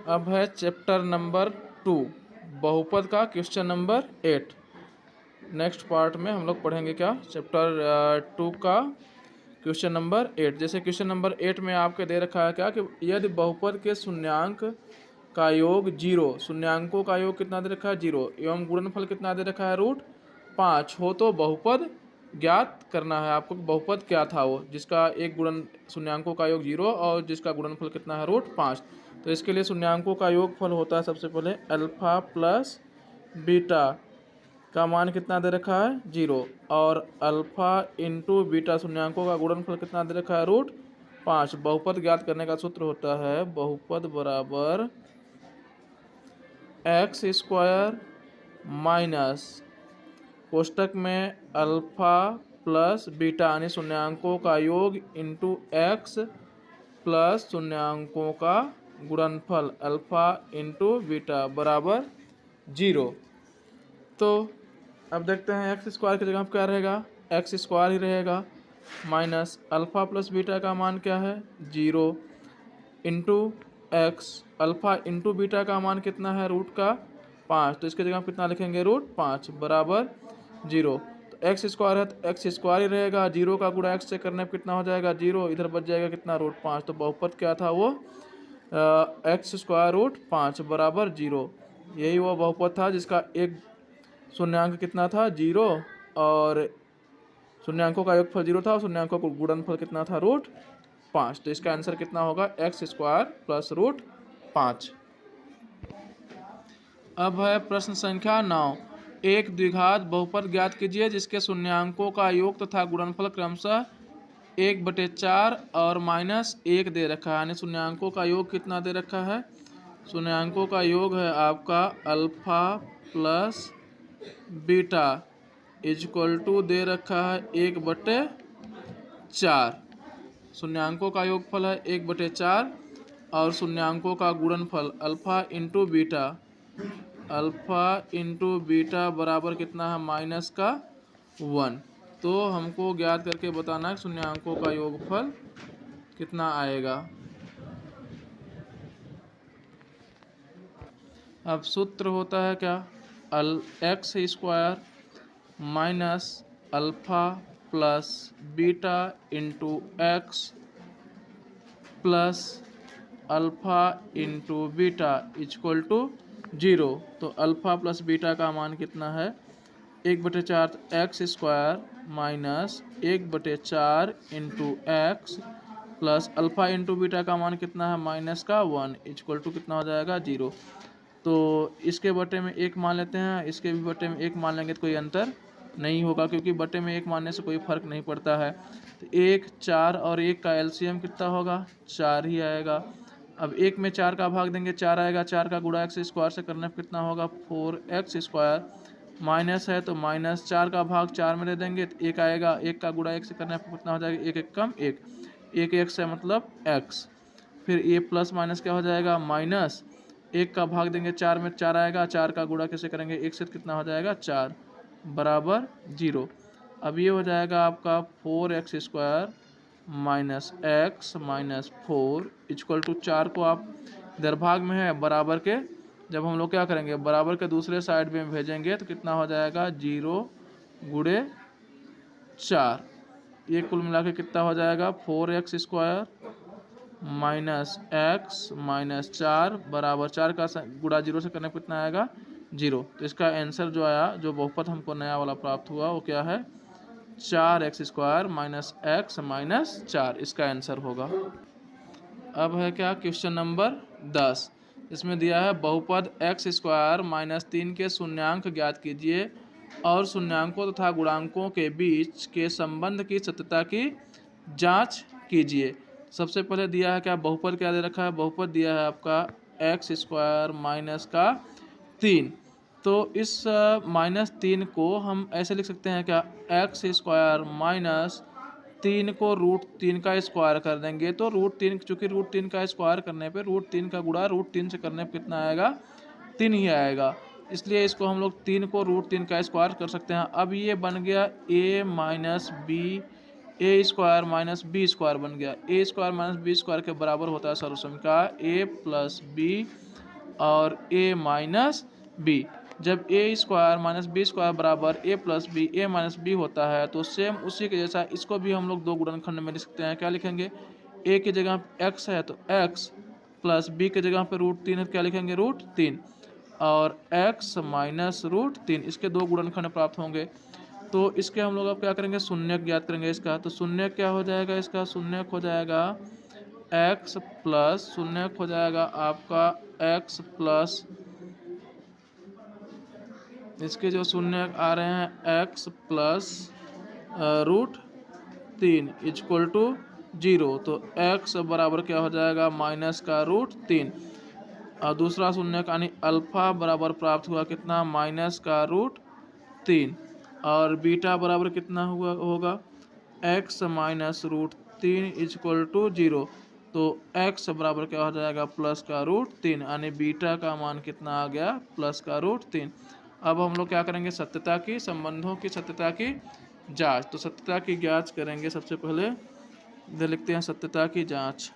अब है chapter number 2 बहुपद का क्वेश्चन नंबर 8। नेक्स्ट पार्ट में हम लोग पढ़ेंगे क्या, चैप्टर 2 का क्वेश्चन नंबर 8। जैसे क्वेश्चन नंबर 8 में आपके दे रखा है क्या कि यदि बहुपद के शून्यांक का योग 0, शून्यांकों का योग कितना दे रखा है 0, एवं गुणनफल कितना दे रखा है √5 हो तो बहुपद ज्ञात करना है आपको। बहुपद क्या था वो जिसका एक गुणन शून्यांकों का योग 0 और जिसका गुणनफल कितना है √5। तो इसके लिए शून्यांकों का योगफल होता है सबसे पहले अल्फा प्लस बीटा का मान कितना दे रखा है 0, और अल्फा इंटू बीटा शून्यांकों का गुणनफल कितना दे रखा है √5। बहुपद ज्ञात करने का सूत्र होता है बहुपद बराबर एक्स स्क्वायर माइनस कोष्टक में अल्फा प्लस बीटा यानी शून्यांकों का योग इंटू एक्स प्लस शून्यांकों का गुणनफल अल्फा इंटू बीटा बराबर 0। तो अब देखते हैं एक्स स्क्वायर की जगह क्या रहेगा, एक्स स्क्वायर ही रहेगा, माइनस अल्फा प्लस बीटा का मान क्या है 0 into x, alpha into beta का मान कितना है √5, तो इसके जगह कितना लिखेंगे √5 बराबर 0। तो एक्स स्क्वायर है तो एक्स स्क्वायर ही रहेगा, 0 का गुणा एक्स से करने पर कितना हो जाएगा 0, इधर बच जाएगा कितना √5। तो बहुपद क्या था वो एक्स स्क्वायर √5 बराबर 0। यही वो बहुपद था जिसका एक शून्यांक कितना था 0 और शून्यांकों का योगफल 0 था और शून्यांकों का गुणनफल कितना था √5। तो इसका आंसर कितना होगा एक्स स्क्वायर प्लस √5। अब है प्रश्न संख्या 9। एक द्विघात बहुपद ज्ञात कीजिए जिसके शून्यांकों का योग तथा गुणनफल क्रमशः 1/4 और -1 दे रखा है। यानी शून्यांकों का योग कितना दे रखा है, शून्यांकों का योग है आपका alpha plus beta is equal to दे रखा है 1/4। शून्यांकों का योगफल है 1/4 और शून्यांकों का गुणनफल alpha into beta, alpha into beta बराबर कितना है -1। तो हमको ज्ञात करके बताना है शून्यांकों का योगफल कितना आएगा। अब सूत्र होता है क्या, x square minus alpha plus beta into x plus alpha into beta equal to 0। तो अल्फा प्लस बीटा का मान कितना है 1/4, x square minus 1/4 into x plus alpha into beta का मान कितना है -1 इक्वल टू कितना हो जाएगा 0। तो इसके बटे में 1 मान लेते हैं, इसके भी बटे में 1 मान लेंगे तो कोई अंतर नहीं होगा क्योंकि बटे में 1 मानने से कोई फर्क नहीं पड़ता है। तो 1 4 और 1 का एलसीएम कितना होगा 4 ही आएगा। अब 1 में 4 का भाग देंगे 4 आएगा, 4 का गुणा एक्स स्क्वायर से करने पर कितना होगा 4x स्क्वायर, माइनस है तो -4 का भाग 4 में दे देंगे तो 1 आएगा, 1 का गुणा 1 से करने पर कितना हो जाएगा 1 1 कम 1, 1 1 है मतलब x। फिर ये प्लस माइनस क्या हो जाएगा माइनस, 1 का भाग देंगे 4 में 4 आएगा, 4 का गुणा कैसे करेंगे 1 से कितना हो जाएगा 4 बराबर 0। अब ये हो जाएगा आपका 4x square minus x minus 4 equal to 4 को आप इधर भाग में है बराबर के, जब हम लोग क्या करेंगे बराबर के दूसरे साइड में भेजेंगे तो कितना हो जाएगा 0 गुणे 4। ये कुल मिला के कितना हो जाएगा 4x square minus x minus 4 बराबर 4 का गुणा 0 से करने पर कितना आएगा 0। तो इसका आंसर जो आया, जो बहुपद हमको नया वाला प्राप्त हुआ वो क्या है 4x square minus x minus 4, इसका आंसर होगा। अब है क्या क्वेश्चन नंबर 10। इसमें दिया है बहुपद एक्स स्क्वायर -3 के शून्यांक ज्ञात कीजिए और शून्यांकों तथा गुणांकों के बीच के संबंध की सत्यता की जांच कीजिए। सबसे पहले दिया है क्या बहुपद क्या दे रखा है, बहुपद दिया है आपका एक्स स्क्वायर माइनस का 3। तो इस -3 को हम ऐसे लिख सकते हैं क्या एक्स स्क्वायर माइनस 3 को √3 का स्क्वायर कर देंगे तो √3, चूँकि √3 का स्क्वायर करने पे √3 का गुणा √3 से करने पे कितना आएगा 3 ही आएगा, इसलिए इसको हम लोग 3 को √3 का स्क्वायर कर सकते हैं। अब ये बन गया a - b a square minus b square बन गया। A square minus b square के बराबर होता है सर्वसम का ए प्लस बी और ए माइनस बी। जब ए स्क्वायर माइनस बी स्क्वायर बराबर ए प्लस बी ए माइनस बी होता है तो सेम उसी के जैसा इसको भी हम लोग दो गुणनखंड में लिख सकते हैं। क्या लिखेंगे, ए की जगह एक्स है तो एक्स प्लस बी की जगह पे √3 है, क्या लिखेंगे √3 और x माइनस √3, इसके दो गुणनखंड प्राप्त होंगे। तो इसके हम लोग अब क्या करेंगे, शून्यक ज्ञात करेंगे इसका। तो शून्यक क्या हो जाएगा इसका, शून्यक हो जाएगा x प्लस शून्यक हो जाएगा आपका x प्लस इसके जो शून्यक आ रहे हैं x प्लस √3 इक्वल टू 0। तो x बराबर क्या हो जाएगा माइनस का √3 और दूसरा शून्यक यानी अल्फा बराबर प्राप्त हुआ कितना माइनस का √3 और बीटा बराबर कितना हुआ होगा x माइनस √3 इक्वल टू 0। तो x बराबर क्या हो जाएगा प्लस का √3 यानी बीटा का मान कितना आ गया प्लस का √3। अब हम लोग क्या करेंगे, सत्यता की, संबंधों की सत्यता की जांच। तो सत्यता की जांच करेंगे सबसे पहले, इधर लिखते हैं सत्यता की जांच।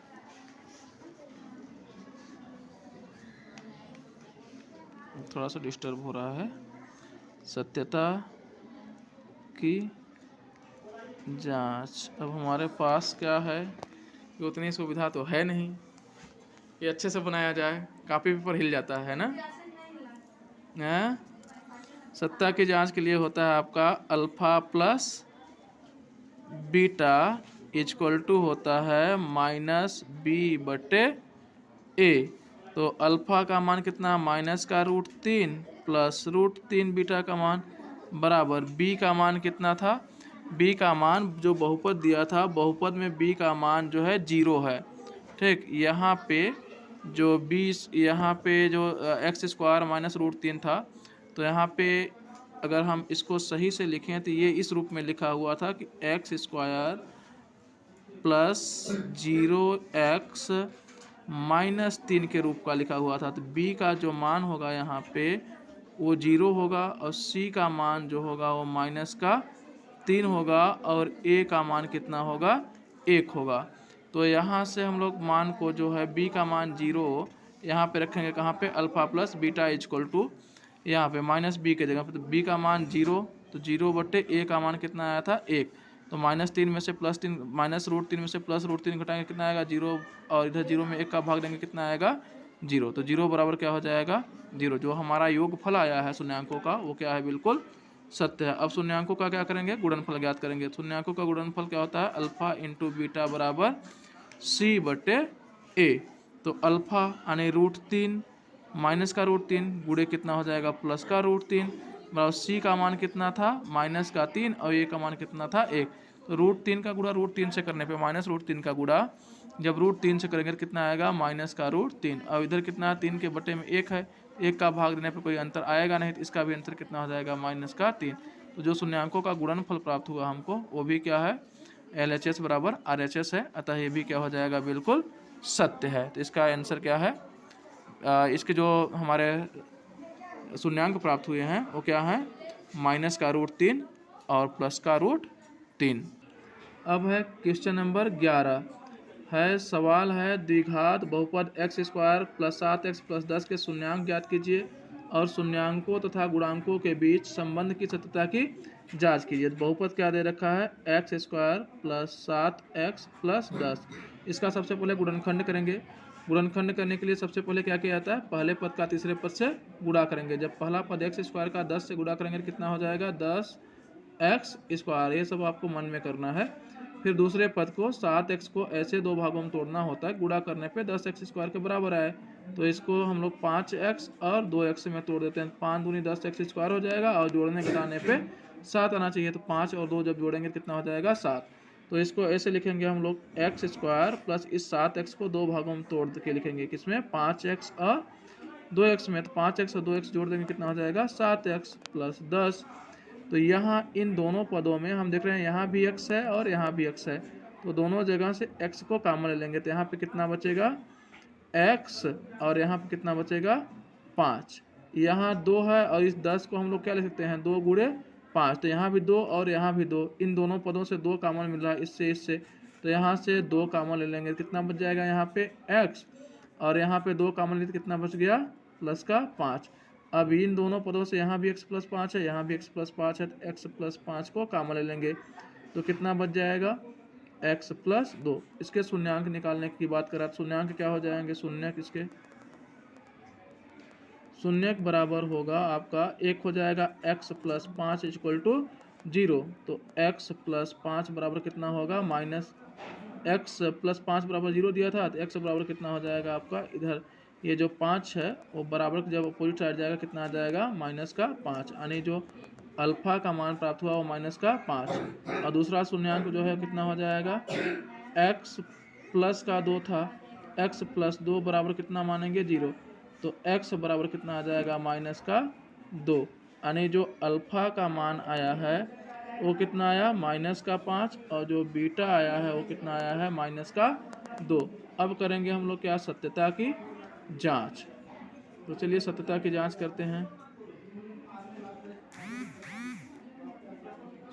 थोड़ा सा डिस्टर्ब हो रहा है। सत्यता की जांच। अब हमारे पास क्या है कि उतनी सुविधा तो है नहीं ये अच्छे से बनाया जाए, कापी पेपर हिल जाता है ना। सत्ता की जांच के लिए होता है आपका alpha plus beta equal to होता है माइनस बी बटे ए। तो अल्फा का मान कितना माइनस का √3 प्लस √3 बीटा का मान बराबर बी का मान कितना था, बी का मान जो बहुपद दिया था बहुपद में बी का मान जो है 0 है। ठीक, यहाँ पे जो यहाँ पे जो एक्स स्क्वायर माइनस √3 था तो यहाँ पे अगर हम इसको सही से लिखें तो ये इस रूप में लिखा हुआ था कि x square plus 0x minus 3 के रूप का लिखा हुआ था। तो b का जो मान होगा यहाँ पे वो 0 होगा और c का मान जो होगा वो माइनस का 3 होगा और a का मान कितना होगा 1 होगा। तो यहाँ से हम लोग मान को जो है b का मान 0 यहाँ पे रखेंगे, कहाँ पे alpha plus beta equal to यहाँ पे माइनस बी के जगह पे। तो बी का मान 0 तो 0 बटे ए का मान कितना आया था 1। तो -3 में से +3 माइनस √3 में से प्लस √3 घटाएंगे कितना आएगा 0 और इधर 0 में 1 का भाग देंगे कितना आएगा 0। तो 0 बराबर क्या हो जाएगा 0। जो हमारा योगफल आया है शून्यांकों का वो क्या है बिल्कुल सत्य है। अब शून्यांकों का क्या करेंगे, गुणनफल ज्ञात करेंगे। शून्यांकों का गुणनफल क्या होता है अल्फा इंटू बीटा बराबर c बटे a। तो अल्फा यानी √3 माइनस का √3 गुणे कितना हो जाएगा प्लस का √3 बराबर c का मान कितना था माइनस का 3 और a का मान कितना था 1। तो √3 का गुणा √3 से करने पे माइनस √3 का गुणा जब √3 से करेंगे तो कितना आएगा माइनस का √3 और इधर कितना है 3 के बटे में 1 है, 1 का भाग देने पे कोई अंतर आएगा नहीं तो इसका भी अंतर कितना हो जाएगा माइनस का 3। तो जो शून्यांकों का गुणनफल प्राप्त हुआ हमको वो भी क्या है LHS बराबर RHS है, अतः ये भी क्या हो जाएगा बिल्कुल सत्य है। तो इसका आंसर क्या है, इसके जो हमारे शून्यांक प्राप्त हुए हैं वो क्या है माइनस का √3 और प्लस का √3। अब है क्वेश्चन नंबर 11 है, सवाल है द्विघात बहुपद x square plus 7x plus 10 के शून्यांक ज्ञात कीजिए और शून्यांकों तथा गुणांकों के बीच संबंध की सत्यता की जांच कीजिए। बहुपद क्या दे रखा है x square plus 7x plus 10। इसका सबसे पहले गुणनखंड करेंगे। गुणनखंड करने के लिए सबसे पहले क्या किया जाता है पहले पद का तीसरे पद से गुणा करेंगे। जब पहला पद x स्क्वायर का 10 से गुणा करेंगे कितना हो जाएगा 10x स्क्वायर, ये सब आपको मन में करना है। फिर दूसरे पद को 7x को ऐसे दो भागों में तोड़ना होता है, गुणा करने पे 10x स्क्वायर के बराबर आए तो इसको हम लोग 5x और 2x में तोड़ देते हैं। 5 दूनी 10x स्क्वायर हो जाएगा और जोड़ने घटाने पे 7 आना चाहिए। तो 5 और 2 जब जोड़ेंगे कितना हो जाएगा 7। तो इसको ऐसे लिखेंगे हम लोग x स्क्वायर प्लस इस 7x को दो भागों में तोड़ के लिखेंगे, किसमें 5x और 2x में। तो 5x और 2x जोड़ देंगे कितना हो जाएगा 7x प्लस 10। तो यहाँ इन दोनों पदों में हम देख रहे हैं यहाँ भी x है और यहाँ भी x है, तो दोनों जगह से x को कॉमन ले लेंगे। तो यहाँ पे कितना बचेगा x और यहाँ पे कितना बचेगा 5। यहाँ 2 है और इस 10 को हम लोग क्या लिख सकते हैं 2 गुणे 5, तो यहाँ भी 2 और यहाँ भी 2, इन दोनों पदों से 2 कॉमन मिल रहा है इससे, तो यहाँ से 2 कॉमन ले लेंगे, कितना बच जाएगा यहाँ पे x, और यहाँ पे 2 कॉमन लिए तो कितना बच गया प्लस का 5। अब इन दोनों पदों से यहाँ भी x प्लस 5 है, यहाँ भी x प्लस 5 है, तो x प्लस 5 को कॉमन ले लेंगे, तो कितना बच जाएगा x प्लस 2। इसके शून्यांक निकालने की बात करें तो शून्यांक क्या हो जाएंगे, शून्यक इसके शून्यक बराबर होगा आपका 1 हो जाएगा x प्लस 5 इक्वल टू 0, तो x प्लस 5 बराबर कितना होगा माइनस x प्लस 5 बराबर 0 दिया था, तो x बराबर कितना हो जाएगा आपका इधर ये जो 5 है वो बराबर जब अपोजिट साइड जाएगा कितना आ जाएगा माइनस का 5, यानी जो अल्फा का मान प्राप्त हुआ वो माइनस का 5। और दूसरा शून्यांक जो है कितना हो जाएगा x प्लस का 2 था, x प्लस 2 बराबर कितना मानेंगे 0, तो x बराबर कितना आ जाएगा माइनस का 2, यानी जो अल्फा का मान आया है वो कितना आया माइनस का 5, और जो बीटा आया है वो कितना आया है माइनस का 2। अब करेंगे हम लोग क्या, सत्यता की जांच। तो चलिए सत्यता की जांच करते हैं।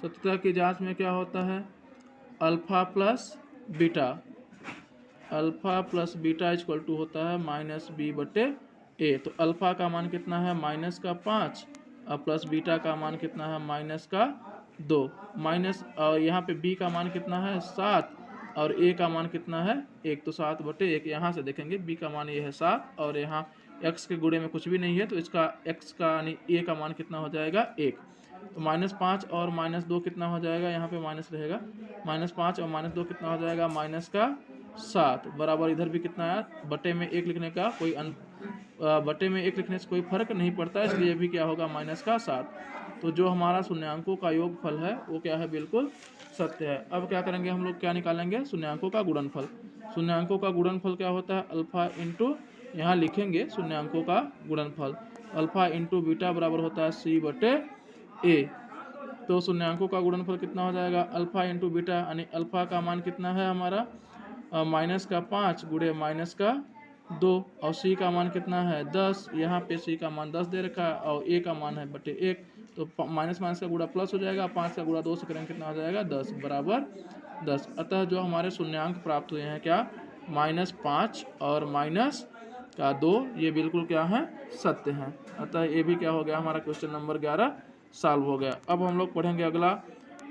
सत्यता की जांच में क्या होता है, alpha plus beta, alpha plus beta equal to होता है माइनस बी बटे ए। तो अल्फा का मान कितना है माइनस का 5 और प्लस बीटा का मान कितना है माइनस का 2, माइनस और यहाँ पे बी का मान कितना है 7 और ए का मान कितना है 1, तो 7 बटे 1। यहाँ से देखेंगे बी का मान ये है 7 और यहाँ x के गुणे में कुछ भी नहीं है, तो इसका x का यानी ए का मान कितना हो जाएगा 1, तो -5 और -2 कितना हो जाएगा, यहाँ पे माइनस रहेगा, -5 और -2 कितना हो जाएगा माइनस का 7, बराबर इधर भी कितना आया, बटे में 1 लिखने का कोई बटे में 1 लिखने से कोई फर्क नहीं पड़ता, इसलिए भी क्या होगा माइनस का 7। तो जो हमारा शून्यांकों का योगफल है वो क्या है, बिल्कुल सत्य है। अब क्या करेंगे हम लोग, क्या निकालेंगे, शून्यांकों का गुणनफल। शून्यांकों का गुणनफल क्या होता है, अल्फा इंटू, यहाँ लिखेंगे शून्यांकों का गुणनफल, अल्फा इंटू बीटा बराबर होता है सी बटे ए। तो शून्यांकों का गुणनफल कितना हो जाएगा, अल्फा इंटू बीटा, यानी अल्फा का मान कितना है हमारा माइनस का 5 गुणे माइनस का 2 और सी का मान कितना है 10, यहाँ पे सी का मान 10 दे रखा है और ए का मान है बटे 1, तो माइनस माइनस का गुणा प्लस हो जाएगा, 5 का गुणा 2 से करेंगे कितना हो जाएगा 10 बराबर 10। अतः जो हमारे शून्यांक प्राप्त हुए हैं क्या, -5 और माइनस का 2, ये बिल्कुल क्या है, सत्य हैं। अतः ये भी क्या हो गया, हमारा क्वेश्चन नंबर 11 सॉल्व हो गया। अब हम लोग पढ़ेंगे अगला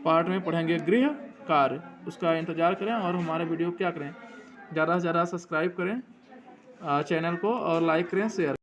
पार्ट में पढ़ेंगे गृह कार्य, उसका इंतजार करें और हमारे वीडियो क्या करें, ज़्यादा से ज़्यादा सब्सक्राइब करें चैनल को और लाइक करें, शेयर।